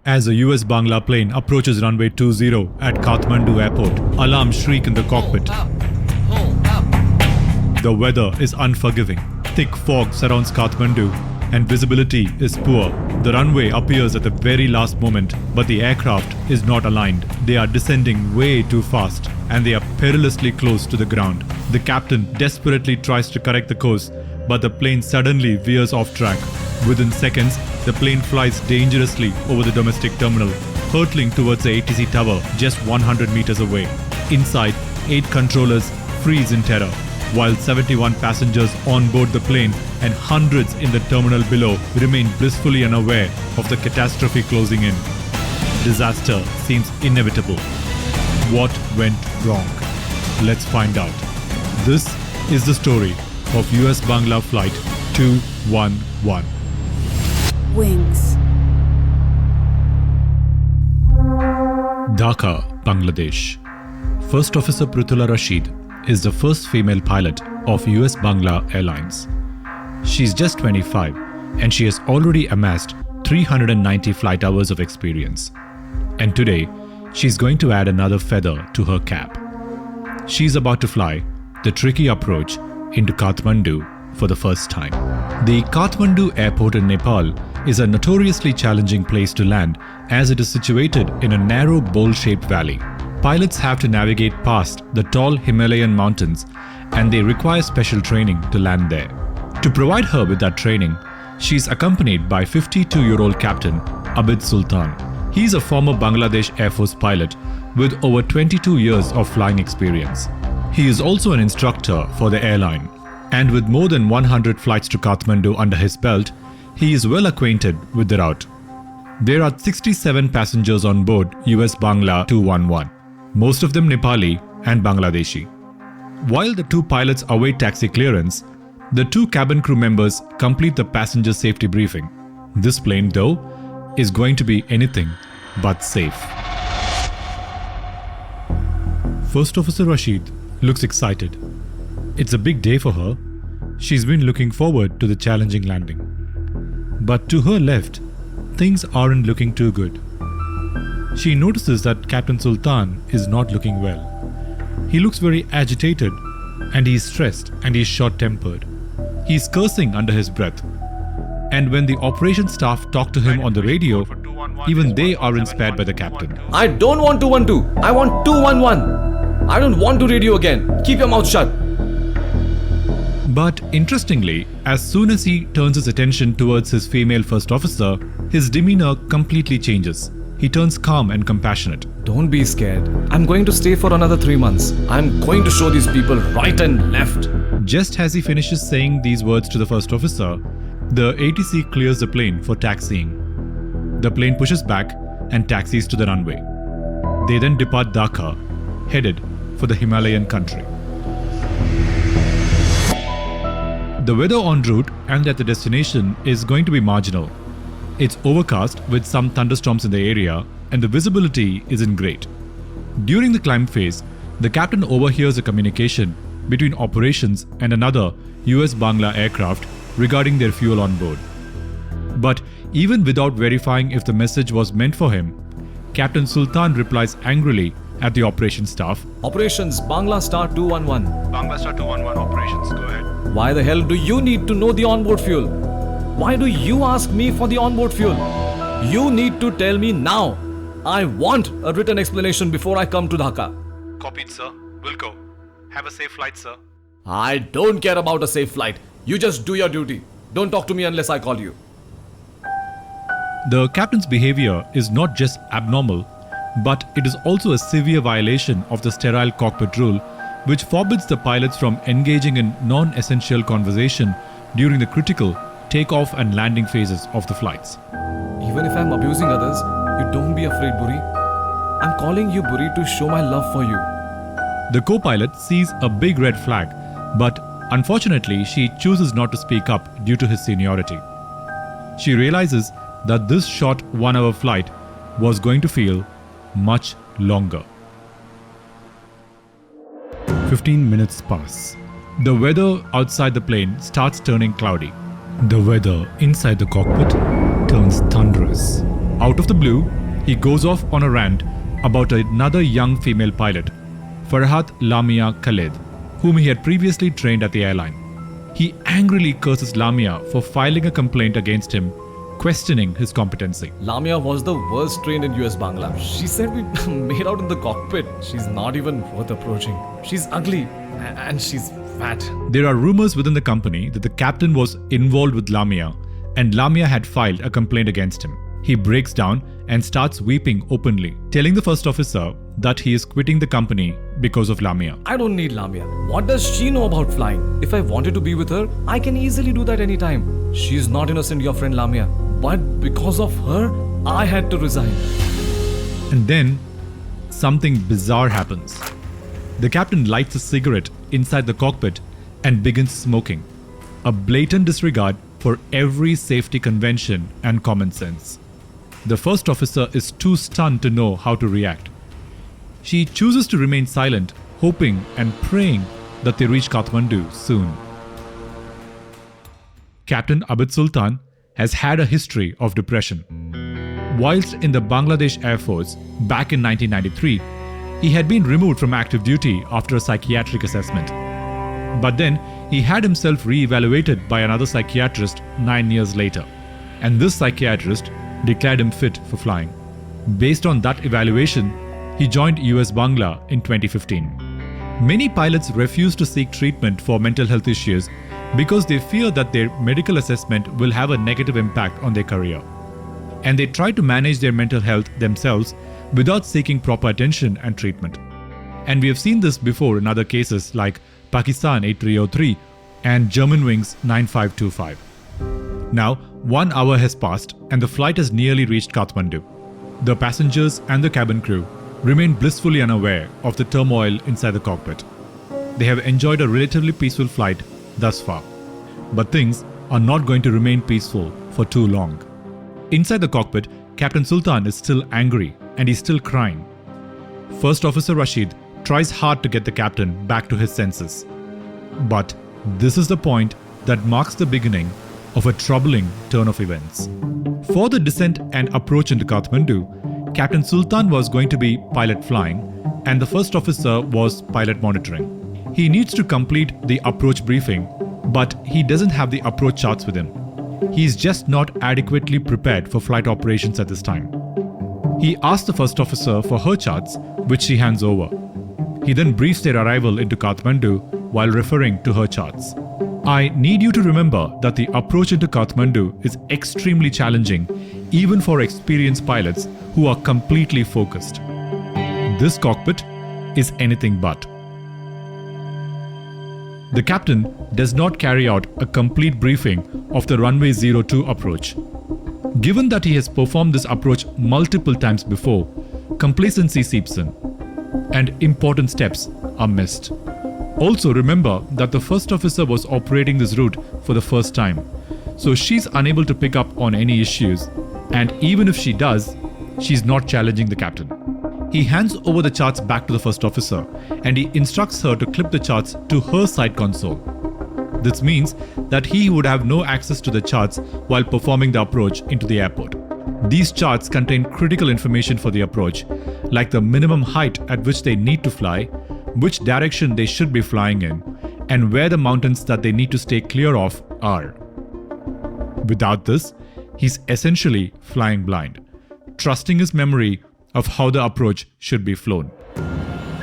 As a US-Bangla plane approaches runway 20 at Kathmandu Airport, alarms shriek in the cockpit. The weather is unforgiving. Thick fog surrounds Kathmandu and visibility is poor. The runway appears at the very last moment, but the aircraft is not aligned. They are descending way too fast and they are perilously close to the ground. The captain desperately tries to correct the course, but the plane suddenly veers off track. Within seconds, the plane flies dangerously over the domestic terminal, hurtling towards the ATC tower just 100 meters away. Inside, 8 controllers freeze in terror, while 71 passengers on board the plane and hundreds in the terminal below remain blissfully unaware of the catastrophe closing in. Disaster seems inevitable. What went wrong? Let's find out. This is the story of US-Bangla Flight 211. Wyngx. Dhaka, Bangladesh. First Officer Prithula Rashid is the first female pilot of US-Bangla Airlines. She's just 25 and she has already amassed 390 flight hours of experience. And today, she's going to add another feather to her cap. She's about to fly the tricky approach into Kathmandu for the first time. The Kathmandu airport in Nepal is a notoriously challenging place to land as it is situated in a narrow bowl-shaped valley. Pilots have to navigate past the tall Himalayan mountains and they require special training to land there. To provide her with that training, she's accompanied by 52-year-old Captain Abid Sultan. He's a former Bangladesh Air Force pilot with over 22 years of flying experience. He is also an instructor for the airline, and with more than 100 flights to Kathmandu under his belt, he is well acquainted with the route. There are 67 passengers on board US-Bangla 211, most of them Nepali and Bangladeshi. While the 2 pilots await taxi clearance, the 2 cabin crew members complete the passenger safety briefing. This plane, though, is going to be anything but safe. First Officer Rashid looks excited. It's a big day for her. She's been looking forward to the challenging landing. But to her left, things aren't looking too good. She notices that Captain Sultan is not looking well. He looks very agitated and he's stressed and he's short-tempered. He's cursing under his breath. And when the operations staff talk to him on the radio, even they are inspired by the captain. I don't want 212. I want 211. I don't want to radio again. Keep your mouth shut. But interestingly, as soon as he turns his attention towards his female first officer, his demeanor completely changes. He turns calm and compassionate. Don't be scared. I'm going to stay for another 3 months. I'm going to show these people right and left. Just as he finishes saying these words to the first officer, the ATC clears the plane for taxiing. The plane pushes back and taxis to the runway. They then depart Dhaka, headed for the Himalayan country. The weather en route and at the destination is going to be marginal. It's overcast with some thunderstorms in the area and the visibility isn't great. During the climb phase, the captain overhears a communication between operations and another US-Bangla aircraft regarding their fuel on board. But even without verifying if the message was meant for him, Captain Sultan replies angrily at the operations staff. Operations Bangla Star 211. Bangla Star 211 operations, go ahead. Why the hell do you need to know the onboard fuel? Why do you ask me for the onboard fuel? You need to tell me now. I want a written explanation before I come to Dhaka. Copied, sir. Will go. Have a safe flight, sir. I don't care about a safe flight. You just do your duty. Don't talk to me unless I call you. The captain's behavior is not just abnormal, but it is also a severe violation of the sterile cockpit rule, which forbids the pilots from engaging in non-essential conversation during the critical takeoff and landing phases of the flights. Even if I'm abusing others, you don't be afraid, Buri. I'm calling you, Buri, to show my love for you. The co-pilot sees a big red flag, but unfortunately she chooses not to speak up due to his seniority. She realizes that this short 1-hour flight was going to feel much longer. 15 minutes pass. The weather outside the plane starts turning cloudy. The weather inside the cockpit turns thunderous. Out of the blue, he goes off on a rant about another young female pilot, Farhat Lamia Khaled, whom he had previously trained at the airline. He angrily curses Lamia for filing a complaint against him, questioning his competency. Lamia was the worst trained in US-Bangla. She said we made out in the cockpit. She's not even worth approaching. She's ugly and she's fat. There are rumors within the company that the captain was involved with Lamia and Lamia had filed a complaint against him. He breaks down and starts weeping openly, telling the first officer that he is quitting the company because of Lamia. I don't need Lamia. What does she know about flying? If I wanted to be with her, I can easily do that anytime. She's not innocent, your friend Lamia. But because of her, I had to resign. And then, something bizarre happens. The captain lights a cigarette inside the cockpit and begins smoking. A blatant disregard for every safety convention and common sense. The first officer is too stunned to know how to react. She chooses to remain silent, hoping and praying that they reach Kathmandu soon. Captain Abid Sultan has had a history of depression. Whilst in the Bangladesh Air Force back in 1993, he had been removed from active duty after a psychiatric assessment. But then he had himself re-evaluated by another psychiatrist 9 years later, and this psychiatrist declared him fit for flying. Based on that evaluation, he joined US-Bangla in 2015. Many pilots refuse to seek treatment for mental health issues because they fear that their medical assessment will have a negative impact on their career. And they try to manage their mental health themselves without seeking proper attention and treatment. And we have seen this before in other cases like Pakistan 8303 and Germanwings 9525. Now, 1 hour has passed and the flight has nearly reached Kathmandu. The passengers and the cabin crew remain blissfully unaware of the turmoil inside the cockpit. They have enjoyed a relatively peaceful flight thus far. But things are not going to remain peaceful for too long. Inside the cockpit, Captain Sultan is still angry and he's still crying. First Officer Rashid tries hard to get the captain back to his senses. But this is the point that marks the beginning of a troubling turn of events. For the descent and approach into Kathmandu, Captain Sultan was going to be pilot flying and the first officer was pilot monitoring. He needs to complete the approach briefing, but he doesn't have the approach charts with him. He is just not adequately prepared for flight operations at this time. He asks the first officer for her charts, which she hands over. He then briefs their arrival into Kathmandu while referring to her charts. I need you to remember that the approach into Kathmandu is extremely challenging, even for experienced pilots who are completely focused. This cockpit is anything but. The captain does not carry out a complete briefing of the runway 02 approach. Given that he has performed this approach multiple times before, complacency seeps in, and important steps are missed. Also remember that the first officer was operating this route for the first time, so she's unable to pick up on any issues, and even if she does, she's not challenging the captain. He hands over the charts back to the first officer and he instructs her to clip the charts to her side console. This means that he would have no access to the charts while performing the approach into the airport. These charts contain critical information for the approach, like the minimum height at which they need to fly, which direction they should be flying in, and where the mountains that they need to stay clear of are. Without this, he's essentially flying blind, trusting his memory of how the approach should be flown.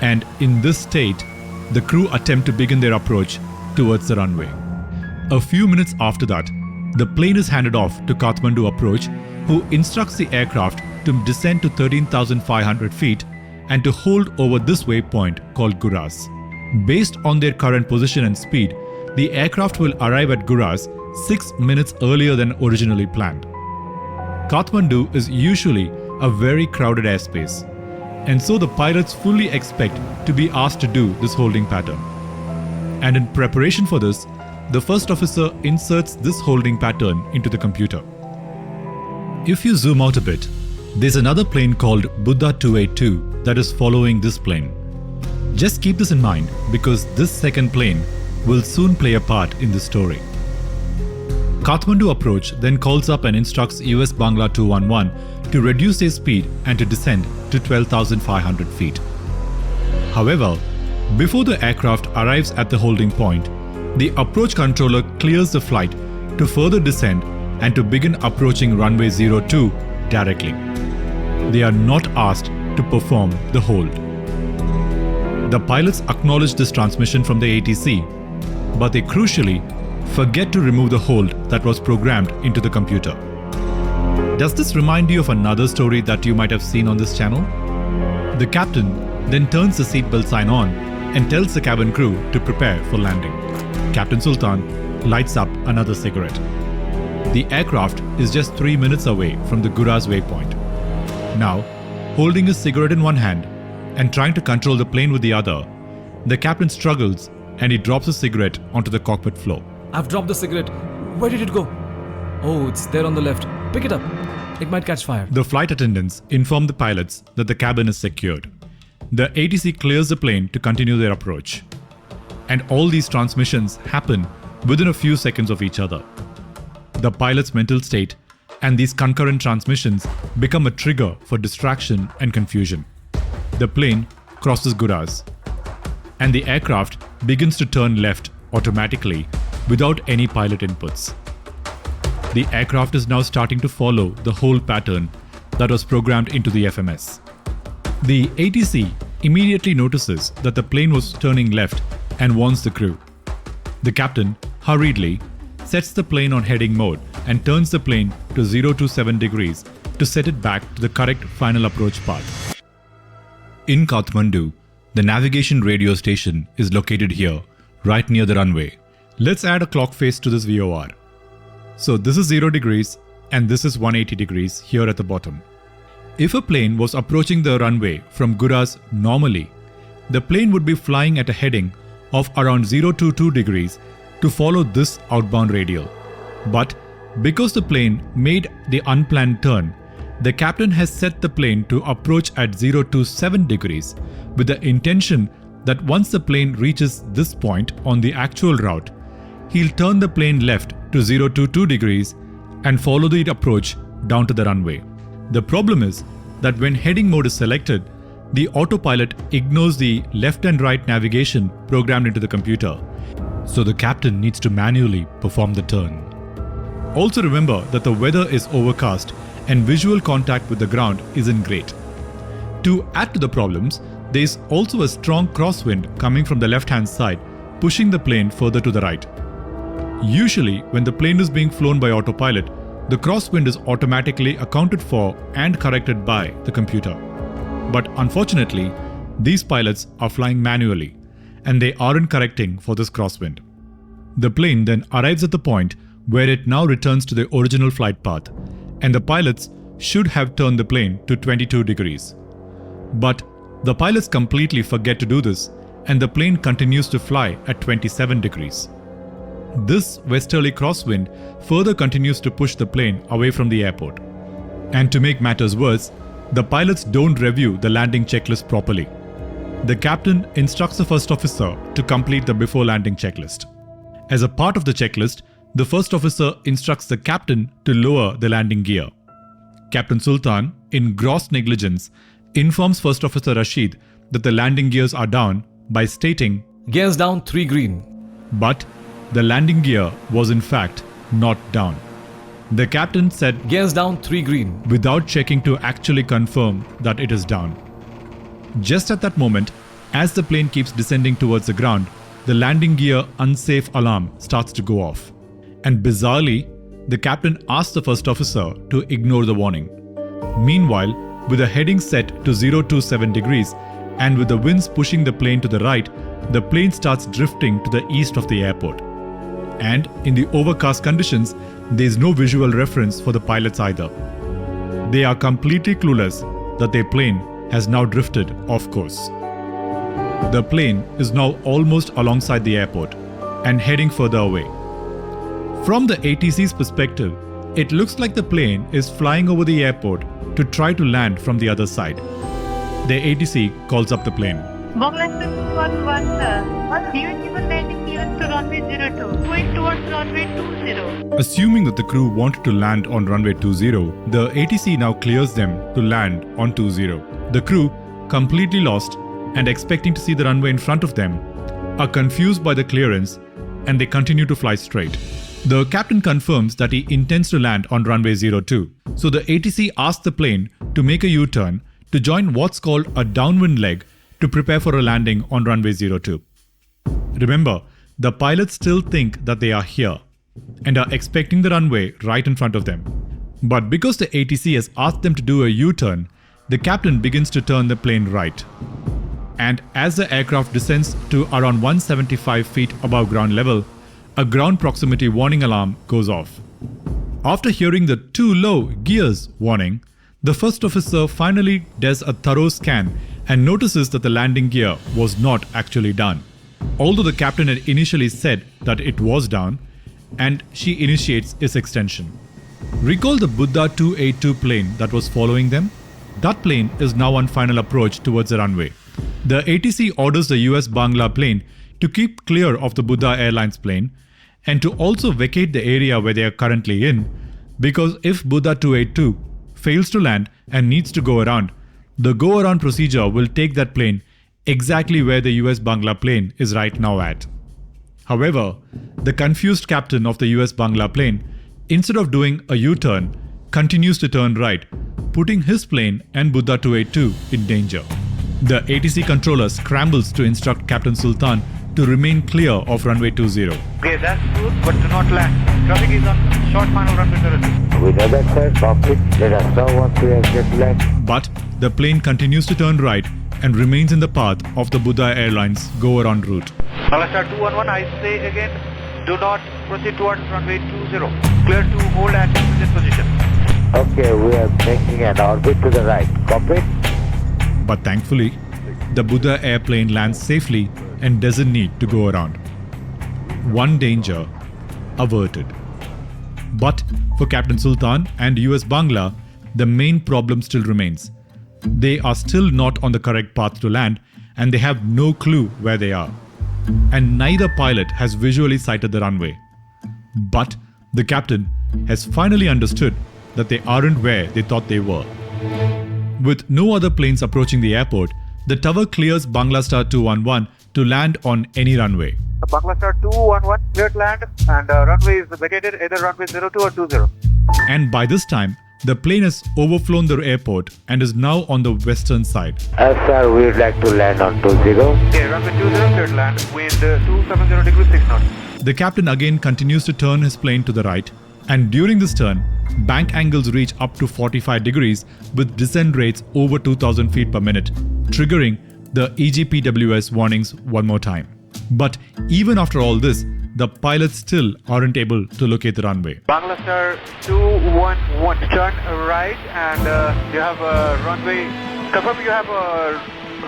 And in this state, the crew attempt to begin their approach towards the runway. A few minutes after that, the plane is handed off to Kathmandu approach, who instructs the aircraft to descend to 13,500 feet and to hold over this waypoint called Guras. Based on their current position and speed, the aircraft will arrive at Guras 6 minutes earlier than originally planned. Kathmandu is usually a very crowded airspace, and so the pilots fully expect to be asked to do this holding pattern. And in preparation for this, the first officer inserts this holding pattern into the computer. If you zoom out a bit, there's another plane called Buddha 282 that is following this plane. Just keep this in mind because this second plane will soon play a part in this story. Kathmandu approach then calls up and instructs US-Bangla 211 to reduce their speed and to descend to 12,500 feet. However, before the aircraft arrives at the holding point, the approach controller clears the flight to further descend and to begin approaching runway 02 directly. They are not asked to perform the hold. The pilots acknowledge this transmission from the ATC, but they crucially forget to remove the hold that was programmed into the computer. Does this remind you of another story that you might have seen on this channel? The captain then turns the seatbelt sign on and tells the cabin crew to prepare for landing. Captain Sultan lights up another cigarette. The aircraft is just 3 minutes away from the Guras waypoint. Now, holding his cigarette in one hand and trying to control the plane with the other, the captain struggles and he drops the cigarette onto the cockpit floor. I've dropped the cigarette. Where did it go? Oh, it's there on the left. Pick it up. It might catch fire. The flight attendants inform the pilots that the cabin is secured. The ATC clears the plane to continue their approach. And all these transmissions happen within a few seconds of each other. The pilot's mental state and these concurrent transmissions become a trigger for distraction and confusion. The plane crosses Guras, and the aircraft begins to turn left automatically without any pilot inputs. The aircraft is now starting to follow the whole pattern that was programmed into the FMS. The ATC immediately notices that the plane was turning left and warns the crew. The captain hurriedly sets the plane on heading mode and turns the plane to 027 degrees to set it back to the correct final approach path. In Kathmandu, the navigation radio station is located here, right near the runway. Let's add a clock face to this VOR. So this is 0 degrees and this is 180 degrees here at the bottom. If a plane was approaching the runway from Guras normally, the plane would be flying at a heading of around 022 degrees to follow this outbound radial. But because the plane made the unplanned turn, the captain has set the plane to approach at 027 degrees with the intention that once the plane reaches this point on the actual route, he'll turn the plane left to 022 degrees and follow the approach down to the runway. The problem is that when heading mode is selected, the autopilot ignores the left and right navigation programmed into the computer, so the captain needs to manually perform the turn. Also remember that the weather is overcast and visual contact with the ground isn't great. To add to the problems, there is also a strong crosswind coming from the left-hand side, pushing the plane further to the right. Usually, when the plane is being flown by autopilot, the crosswind is automatically accounted for and corrected by the computer. But unfortunately, these pilots are flying manually, and they aren't correcting for this crosswind. The plane then arrives at the point where it now returns to the original flight path, and the pilots should have turned the plane to 22 degrees. But the pilots completely forget to do this, and the plane continues to fly at 27 degrees. This westerly crosswind further continues to push the plane away from the airport. And to make matters worse, the pilots don't review the landing checklist properly. The captain instructs the first officer to complete the before landing checklist. As a part of the checklist, the first officer instructs the captain to lower the landing gear. Captain Sultan, in gross negligence, informs First Officer Rashid that the landing gears are down by stating, "Gears down 3 green." But the landing gear was in fact not down. The captain said, "Gears down 3 green." without checking to actually confirm that it is down. Just at that moment, as the plane keeps descending towards the ground, the landing gear unsafe alarm starts to go off. And bizarrely, the captain asks the first officer to ignore the warning. Meanwhile, with the heading set to 027 degrees and with the winds pushing the plane to the right, the plane starts drifting to the east of the airport. And in the overcast conditions, there is no visual reference for the pilots either. They are completely clueless that their plane has now drifted off course. The plane is now almost alongside the airport and heading further away. From the ATC's perspective, it looks like the plane is flying over the airport to try to land from the other side. The ATC calls up the plane. Bangla 611, sir. What do you need landing clearance to runway 02, going towards runway 20. Assuming that the crew wanted to land on runway 20, the ATC now clears them to land on 20. The crew, completely lost and expecting to see the runway in front of them, are confused by the clearance and they continue to fly straight. The captain confirms that he intends to land on runway 02, so the ATC asks the plane to make a U-turn to join what's called a downwind leg to prepare for a landing on runway 02. Remember, the pilots still think that they are here and are expecting the runway right in front of them. But because the ATC has asked them to do a U-turn, the captain begins to turn the plane right. And as the aircraft descends to around 175 feet above ground level, a ground proximity warning alarm goes off. After hearing the "too low gears" warning, the first officer finally does a thorough scan and notices that the landing gear was not actually down, although the captain had initially said that it was down, and she initiates its extension. Recall the Buddha 282 plane that was following them? That plane is now on final approach towards the runway. The ATC orders the US-Bangla plane to keep clear of the Buddha Airlines plane and to also vacate the area where they are currently in, because if Buddha 282 fails to land and needs to go around, the go-around procedure will take that plane exactly where the US-Bangla plane is right now at. However, the confused captain of the US-Bangla plane, instead of doing a U-turn, continues to turn right, putting his plane and Buddha 282 in danger. The ATC controller scrambles to instruct Captain Sultan to remain clear of runway 20. Okay, that's good, but do not land. Traffic is on short final runway 02. We know that, sir. Cockpit, let us know once we have get land. But the plane continues to turn right and remains in the path of the Buddha Airlines go-around route. Star 211, I say again, do not proceed towards runway 20. Clear to hold at present position. Okay, we are making an orbit to the right. Cockpit. But thankfully, the Buddha airplane lands safely and doesn't need to go around. One danger averted. But for Captain Sultan and US-Bangla, the main problem still remains. They are still not on the correct path to land and they have no clue where they are. And neither pilot has visually sighted the runway. But the captain has finally understood that they aren't where they thought they were. With no other planes approaching the airport, the tower clears Bangla Star 211 to land on any runway. Bangla Star 211, clear to land, and runway is vacated, either runway 02 or 20. And by this time, the plane has overflown the airport and is now on the western side. Sir, we would like to land on 20. Okay, runway 20, clear to land, wind 270 degrees 6 knots. The captain again continues to turn his plane to the right, and during this turn, bank angles reach up to 45 degrees with descent rates over 2000 feet per minute, triggering the EGPWS warnings one more time. But even after all this, the pilots still aren't able to locate the runway. Bangla Star 211, turn right, and you have a runway, confirm you have a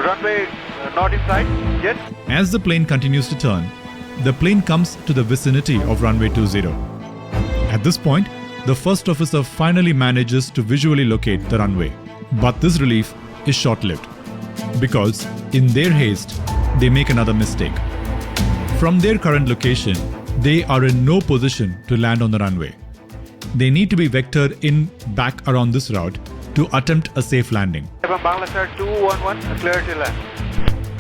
runway not in sight yet? As the plane continues to turn, the plane comes to the vicinity of runway 20. At this point, the first officer finally manages to visually locate the runway. But this relief is short-lived, because in their haste, they make another mistake. From their current location, they are in no position to land on the runway. They need to be vectored in back around this route to attempt a safe landing. From Bangla Star 211, clear to land.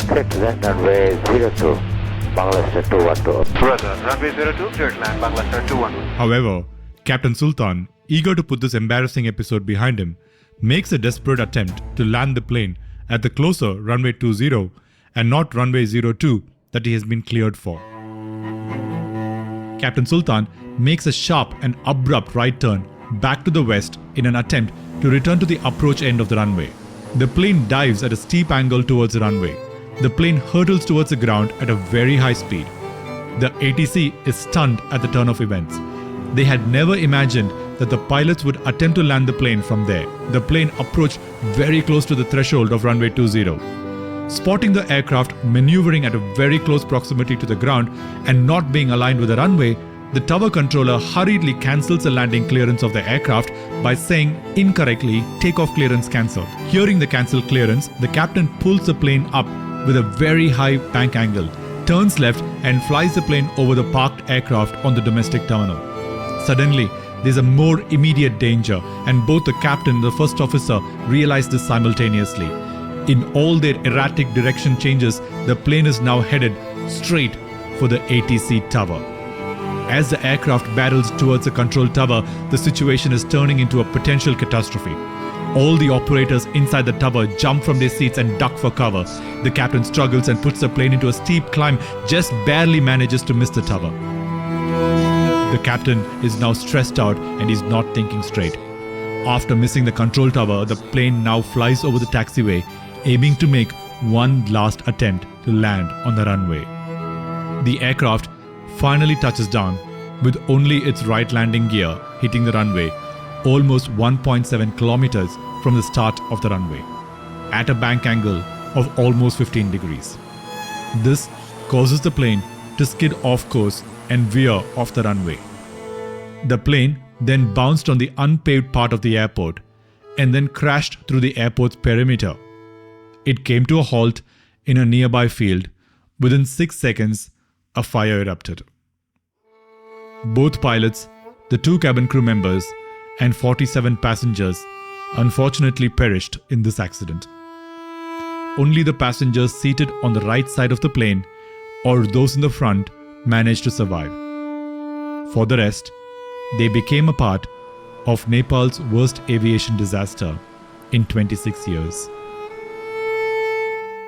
Set to land runway 02. Bangla Star 212. Brother, runway 02, clear to land, Bangla Star 211. However, Captain Sultan, eager to put this embarrassing episode behind him, makes a desperate attempt to land the plane at the closer runway 20 and not runway 02 that he has been cleared for. Captain Sultan makes a sharp and abrupt right turn back to the west in an attempt to return to the approach end of the runway. The plane dives at a steep angle towards the runway. The plane hurtles towards the ground at a very high speed. The ATC is stunned at the turn of events. They had never imagined that the pilots would attempt to land the plane from there. The plane approached very close to the threshold of runway 20. Spotting the aircraft maneuvering at a very close proximity to the ground and not being aligned with the runway, the tower controller hurriedly cancels the landing clearance of the aircraft by saying incorrectly, takeoff clearance cancelled. Hearing the cancelled clearance, the captain pulls the plane up with a very high bank angle, turns left and flies the plane over the parked aircraft on the domestic terminal. Suddenly, there's a more immediate danger, and both the captain and the first officer realize this simultaneously. In all their erratic direction changes, the plane is now headed straight for the ATC tower. As the aircraft barrels towards the control tower, the situation is turning into a potential catastrophe. All the operators inside the tower jump from their seats and duck for cover. The captain struggles and puts the plane into a steep climb, just barely manages to miss the tower. The captain is now stressed out and is not thinking straight. After missing the control tower, the plane now flies over the taxiway, aiming to make one last attempt to land on the runway. The aircraft finally touches down with only its right landing gear hitting the runway, almost 1.7 kilometers from the start of the runway, at a bank angle of almost 15 degrees. This causes the plane to skid off course and veer off the runway. The plane then bounced on the unpaved part of the airport and then crashed through the airport's perimeter. It came to a halt in a nearby field. Within 6 seconds, a fire erupted. Both pilots, the 2 cabin crew members, and 47 passengers unfortunately perished in this accident. Only the passengers seated on the right side of the plane or those in the front managed to survive. For the rest, they became a part of Nepal's worst aviation disaster in 26 years.